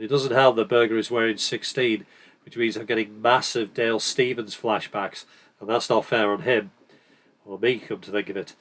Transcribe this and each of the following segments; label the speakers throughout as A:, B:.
A: It doesn't help that Berger is wearing 16, which means I'm getting massive Dale Stephens flashbacks, and that's not fair on him. Or me, come to think of it.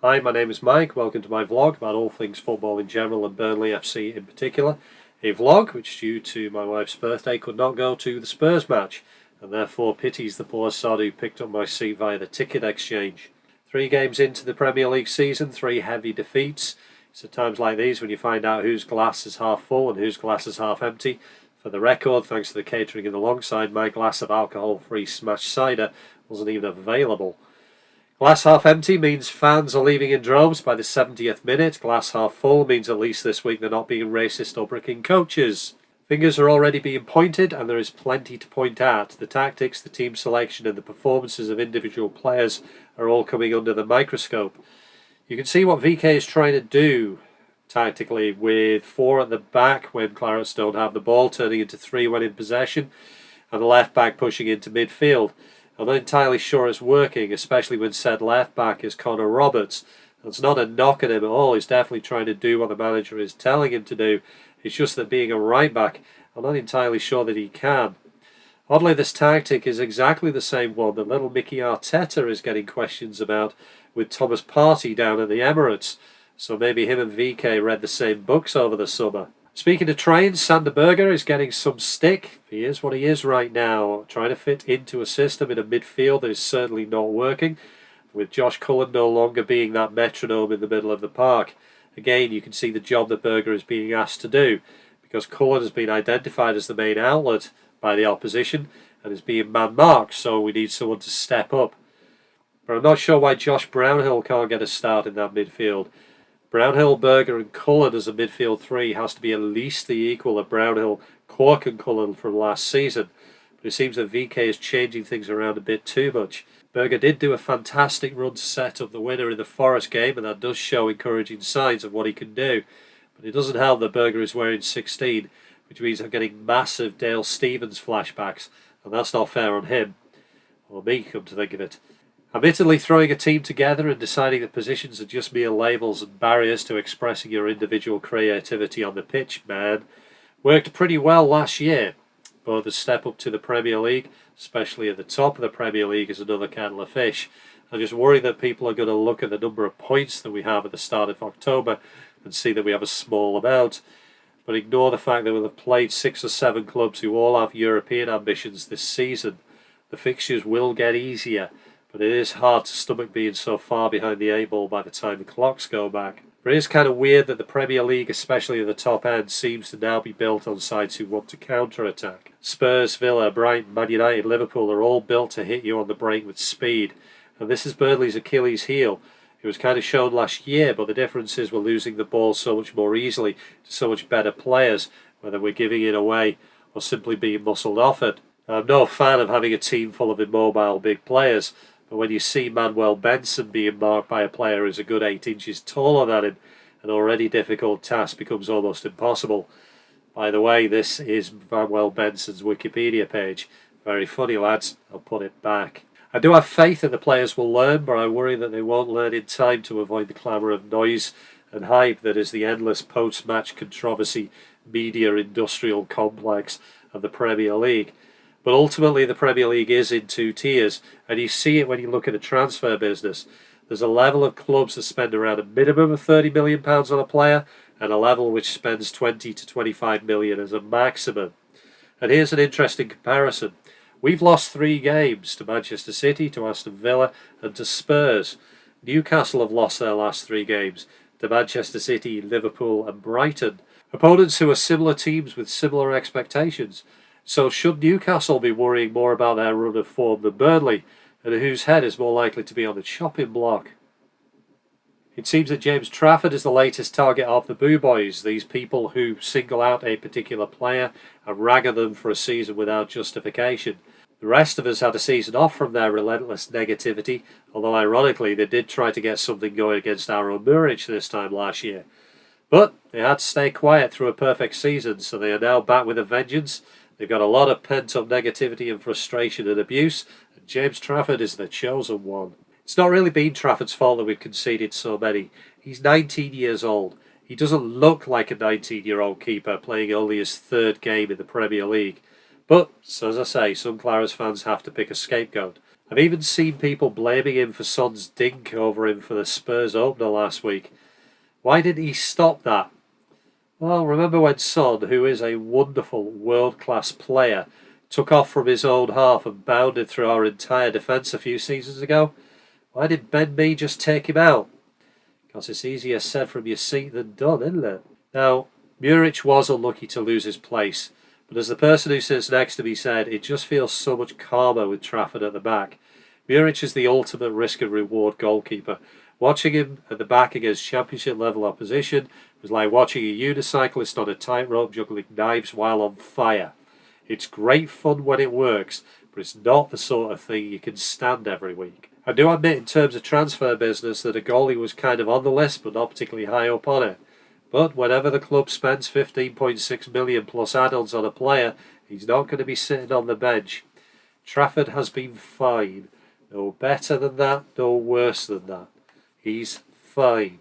A: Hi, my name is Mike. Welcome to my vlog about all things football in general and Burnley FC in particular. A vlog which, due to my wife's birthday, could not go to the Spurs match, and therefore pities the poor sod who picked up my seat via the ticket exchange. 3 games into the Premier League season, 3 heavy defeats. It's at times like these when you find out whose glass is half full and whose glass is half empty. For the record, thanks to the catering in the long side, my glass of alcohol-free smashed cider wasn't even available. Glass half empty means fans are leaving in droves by the 70th minute. Glass half full means at least this week they're not being racist or bricking coaches. Fingers are already being pointed, and there is plenty to point at. The tactics, the team selection and the performances of individual players are all coming under the microscope. You can see what VK is trying to do tactically, with 4 at the back when Clarets don't have the ball, turning into 3 when in possession, and the left back pushing into midfield. I'm not entirely sure it's working, especially when said left back is Connor Roberts. That's not a knock at him at all. He's definitely trying to do what the manager is telling him to do. It's just that being a right back, I'm not entirely sure that he can. Oddly, this tactic is exactly the same one that little Mickey Arteta is getting questions about with Thomas Partey down at the Emirates. So maybe him and VK read the same books over the summer. Speaking of trains, Sander Berger is getting some stick. He is what he is right now, trying to fit into a system in a midfield that is certainly not working, with Josh Cullen no longer being that metronome in the middle of the park. Again, you can see the job that Berger is being asked to do, because Cullen has been identified as the main outlet by the opposition and is being man-marked, so we need someone to step up. But I'm not sure why Josh Brownhill can't get a start in that midfield. Brownhill, Berger and Cullen as a midfield 3 has to be at least the equal of Brownhill, Cork and Cullen from last season. But it seems that VK is changing things around a bit too much. Berger did do a fantastic run to set up the winner in the Forest game, and that does show encouraging signs of what he can do. But it doesn't help that Berger is wearing 16, which means I'm getting massive Dale Stephens flashbacks, and that's not fair on him. Or me, come to think of it. Admittedly, throwing a team together and deciding that positions are just mere labels and barriers to expressing your individual creativity on the pitch, man, worked pretty well last year. But the step up to the Premier League, especially at the top of the Premier League, is another kettle of fish. I'm just worried that people are going to look at the number of points that we have at the start of October and see that we have a small amount, but ignore the fact that we'll have played 6 or 7 clubs who all have European ambitions this season. The fixtures will get easier, but it is hard to stomach being so far behind the 8 ball by the time the clocks go back. But it is kind of weird that the Premier League, especially at the top end, seems to now be built on sides who want to counter-attack. Spurs, Villa, Brighton, Man United, Liverpool are all built to hit you on the break with speed. And this is Burnley's Achilles heel. It was kind of shown last year, but the difference is we're losing the ball so much more easily to so much better players, whether we're giving it away or simply being muscled off it. I'm no fan of having a team full of immobile big players, but when you see Manuel Benson being marked by a player who's a good 8 inches taller than him, an already difficult task becomes almost impossible. By the way, this is Manuel Benson's Wikipedia page. Very funny, lads. I'll put it back. I do have faith that the players will learn, but I worry that they won't learn in time to avoid the clamour of noise and hype that is the endless post-match controversy media industrial complex of the Premier League. But ultimately, the Premier League is in 2 tiers, and you see it when you look at the transfer business. There's a level of clubs that spend around a minimum of £30 million on a player, and a level which spends 20 to 25 million as a maximum. And here's an interesting comparison. We've lost 3 games to Manchester City, to Aston Villa, and to Spurs. Newcastle have lost their last 3 games to Manchester City, Liverpool, and Brighton. Opponents who are similar teams with similar expectations. So should Newcastle be worrying more about their run of form than Burnley, and whose head is more likely to be on the chopping block? It seems that James Trafford is the latest target of the Boo Boys, these people who single out a particular player and rag on them for a season without justification. The rest of us had a season off from their relentless negativity, although ironically they did try to get something going against Aaron Muric this time last year. But they had to stay quiet through a perfect season, so they are now back with a vengeance, They've got a lot of pent-up negativity and frustration and abuse, and James Trafford is the chosen one. It's not really been Trafford's fault that we've conceded so many. He's 19 years old. He doesn't look like a 19-year-old keeper playing only his third game in the Premier League. But, as I say, some Claras fans have to pick a scapegoat. I've even seen people blaming him for Son's dink over him for the Spurs opener last week. Why didn't he stop that? Well, remember when Son, who is a wonderful world-class player, took off from his own half and bounded through our entire defence a few seasons ago? Why did Ben Mee just take him out? Because it's easier said from your seat than done, isn't it? Now, Muric was unlucky to lose his place, but as the person who sits next to me said, it just feels so much calmer with Trafford at the back. Muric is the ultimate risk and reward goalkeeper. Watching him at the back against championship level opposition was like watching a unicyclist on a tightrope juggling knives while on fire. It's great fun when it works, but it's not the sort of thing you can stand every week. I do admit in terms of transfer business that a goalie was kind of on the list but not particularly high up on it. But whenever the club spends 15.6 million plus add-ons on a player, he's not going to be sitting on the bench. Trafford has been fine. No better than that, no worse than that. He's fine.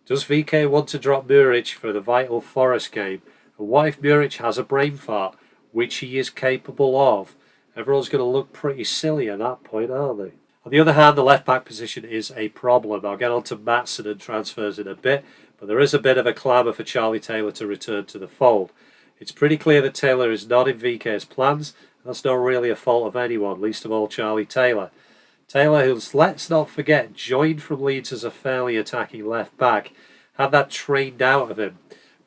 A: Does VK want to drop Muric for the vital Forest game? And what if Muric has a brain fart, which he is capable of? Everyone's going to look pretty silly at that point, aren't they? On the other hand, the left-back position is a problem. I'll get on to Maatsen and transfers in a bit, but there is a bit of a clamour for Charlie Taylor to return to the fold. It's pretty clear that Taylor is not in VK's plans, and that's not really a fault of anyone, least of all Charlie Taylor. Taylor, who, let's not forget, joined from Leeds as a fairly attacking left-back, had that trained out of him,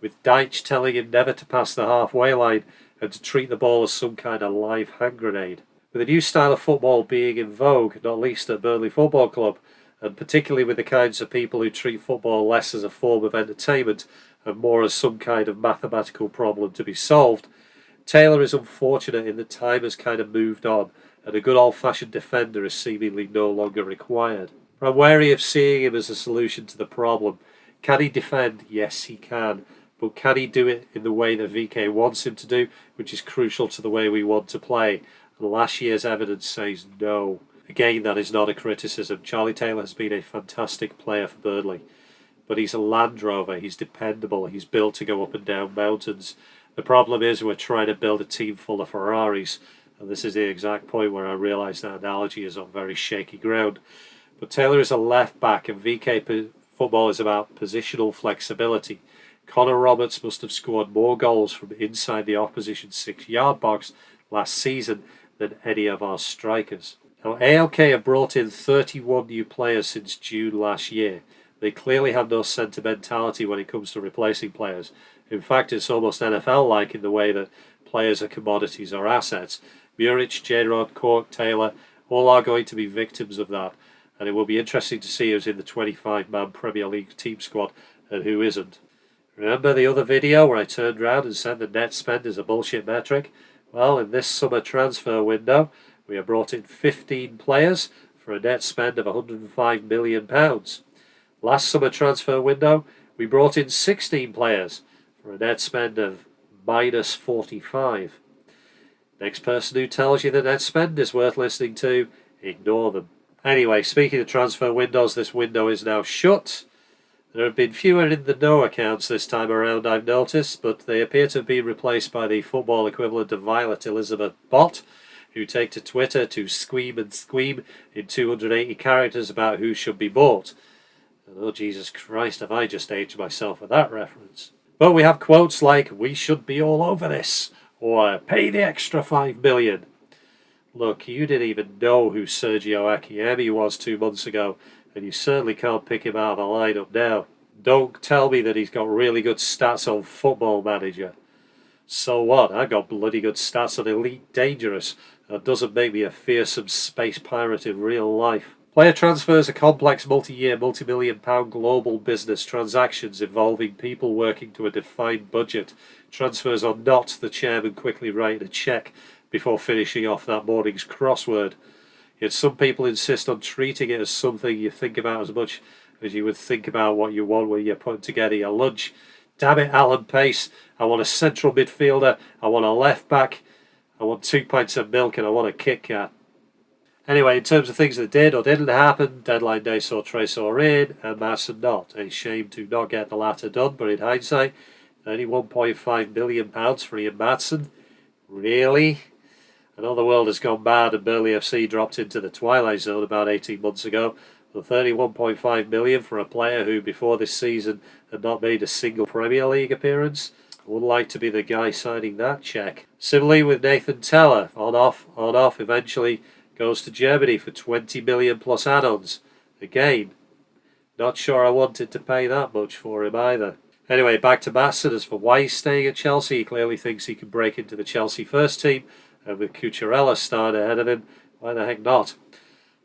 A: with Deitch telling him never to pass the halfway line and to treat the ball as some kind of live hand grenade. With a new style of football being in vogue, not least at Burnley Football Club, and particularly with the kinds of people who treat football less as a form of entertainment and more as some kind of mathematical problem to be solved, Taylor is unfortunate in that time has kind of moved on, and a good old-fashioned defender is seemingly no longer required. But I'm wary of seeing him as a solution to the problem. Can he defend? Yes, he can. But can he do it in the way that VK wants him to do, which is crucial to the way we want to play? And last year's evidence says no. Again, that is not a criticism. Charlie Taylor has been a fantastic player for Burnley. But he's a Land Rover, he's dependable, he's built to go up and down mountains. The problem is we're trying to build a team full of Ferraris, and this is the exact point where I realise that analogy is on very shaky ground. But Taylor is a left back, and VK football is about positional flexibility. Connor Roberts must have scored more goals from inside the opposition 6-yard box last season than any of our strikers. Now, ALK have brought in 31 new players since June last year. They clearly have no sentimentality when it comes to replacing players. In fact, it's almost NFL-like in the way that players are commodities or assets. Muric, J-Rod, Cork, Taylor, all are going to be victims of that. And it will be interesting to see who's in the 25-man Premier League team squad and who isn't. Remember the other video where I turned around and said the net spend is a bullshit metric? Well, in this summer transfer window, we have brought in 15 players for a net spend of £105 million. Last summer transfer window, we brought in 16 players for a net spend of minus 45. Next person who tells you the net spend is worth listening to, ignore them. Anyway, speaking of transfer windows, this window is now shut. There have been fewer in the no accounts this time around, I've noticed, but they appear to have been replaced by the football equivalent of Violet Elizabeth Bott, who take to Twitter to squeam and squeam in 280 characters about who should be bought. And oh, Jesus Christ, have I just aged myself with that reference. But we have quotes like, "We should be all over this," or "Pay the extra $5 million. Look, you didn't even know who Sergio Akiemi was 2 months ago, and you certainly can't pick him out of the lineup now. Don't tell me that he's got really good stats on Football Manager. So what? I got bloody good stats on Elite Dangerous. That doesn't make me a fearsome space pirate in real life. Player transfers are complex multi-year, multi-million-pound global business transactions involving people working to a defined budget. Transfers are not the chairman quickly writing a cheque before finishing off that morning's crossword. Yet some people insist on treating it as something you think about as much as you would think about what you want when you're putting together your lunch. Damn it, Alan Pace. I want a central midfielder. I want a left back. I want 2 pints of milk and I want a Kit Kat. Anyway, in terms of things that did or didn't happen, deadline day saw Tresor in and Maatsen not. A shame to not get the latter done, but in hindsight, £31.5 million for Ian Maatsen. Really? I know the world has gone mad and Burnley FC dropped into the twilight zone about 18 months ago. But £31.5 million for a player who, before this season, had not made a single Premier League appearance. I would like to be the guy signing that cheque. Similarly with Nathan Teller, on off, eventually goes to Germany for 20 million plus add-ons. Again, not sure I wanted to pay that much for him either. Anyway, back to Maatsen. As for why he's staying at Chelsea, he clearly thinks he can break into the Chelsea first team, and with Cucurella starting ahead of him, why the heck not?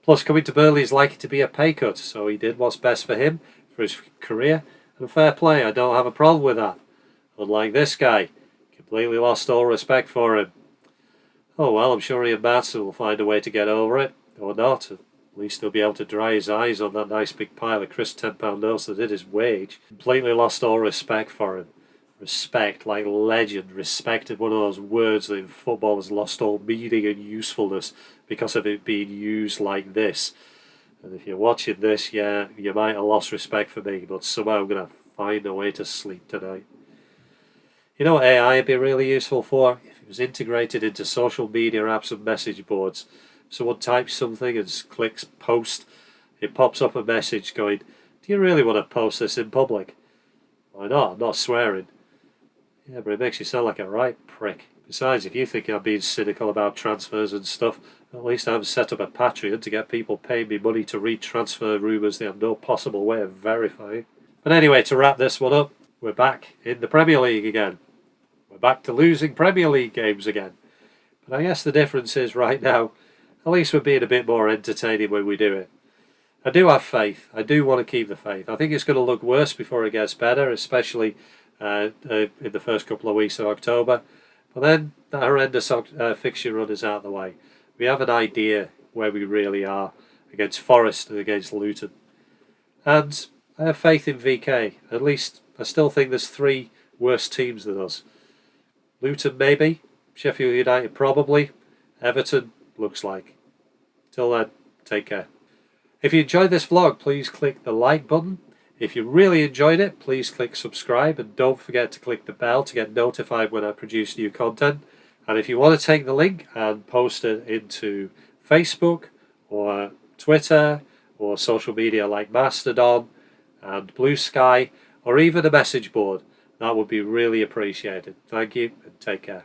A: Plus, coming to Burnley is likely to be a pay cut, so he did what's best for him, for his career, and fair play, I don't have a problem with that. Unlike this guy, completely lost all respect for him. Oh well, I'm sure Ian Maatsen will find a way to get over it, or not. At least he'll be able to dry his eyes on that nice big pile of crisp £10 notes that did his wage. Completely lost all respect for him. Respect, like legend, respected, one of those words that in football has lost all meaning and usefulness because of it being used like this. And if you're watching this, yeah, you might have lost respect for me, but somehow I'm going to find a way to sleep tonight. You know what AI would be really useful for? If it was integrated into social media apps and message boards. Someone types something and clicks post, it pops up a message going, do you really want to post this in public? Why not? I'm not swearing. Yeah, but it makes you sound like a right prick. Besides, if you think I'm being cynical about transfers and stuff, at least I haven't set up a Patreon to get people paying me money to read transfer rumours they have no possible way of verifying. But anyway, to wrap this one up, we're back in the Premier League again. We're back to losing Premier League games again. But I guess the difference is right now, at least we're being a bit more entertaining when we do it. I do have faith. I do want to keep the faith. I think it's going to look worse before it gets better, especially in the first couple of weeks of October. But then that horrendous fixture run is out of the way. We have an idea where we really are against Forest and against Luton. And I have faith in VK. At least I still think there's 3 worse teams than us. Luton maybe, Sheffield United probably, Everton looks like. Till then, take care. If you enjoyed this vlog, please click the like button. If you really enjoyed it, please click subscribe and don't forget to click the bell to get notified when I produce new content. And if you want to take the link and post it into Facebook or Twitter or social media like Mastodon and Blue Sky or even a message board, that would be really appreciated. Thank you and take care.